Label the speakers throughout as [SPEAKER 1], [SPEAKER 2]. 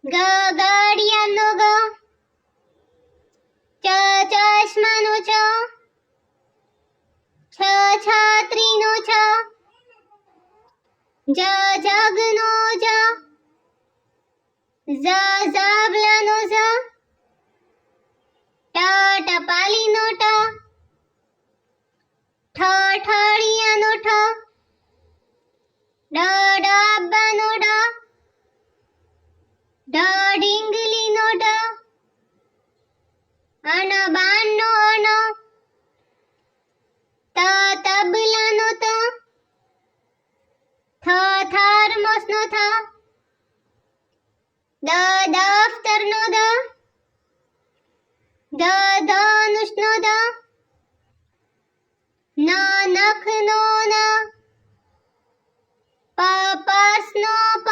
[SPEAKER 1] ગ ગાડિયાનો ગ, ચ ચશ્માનો ચ, છ છત્રીનો છ, જ જગનો જ, ઝ ઝબલાનો ઝ, ટ ટપાલીનો ટ, ઠ ઠળિયાનો ઠ, ડ ડબ્બાનો ડ, ઢ ઢીંગલીનો ઢ, અન બાણનો અન, ત તબલાનો ત, થ થર્મોસનો થ, દ દફતરનો દ, ધ ધનુષનો ધ, ન નખનો ન, પ પર્સનો પ,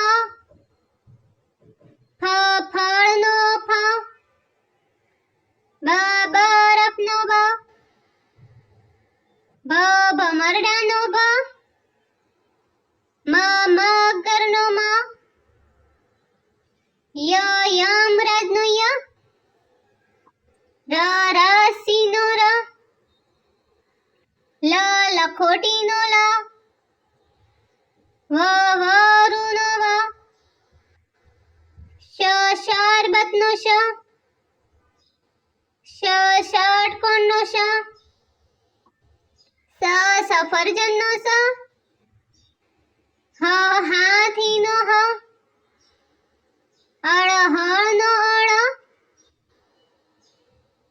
[SPEAKER 1] ફ ફળનો ફ, બ બરફનો બ, ભ ભમરડાનો ભ, મ મગરનો મ, યમરાજનો ય, રસીનો ર, લખોટીનો લ, વરુનો વ, શરબતનો શ, ષટકોણનો શ, સફરજનનો સ, હાથીનો હ, હળનો અળ,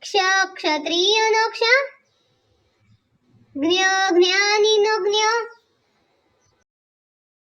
[SPEAKER 1] ક્ષત્રિયનો ક્ષ, જ્ઞાનીનો જ્ઞ,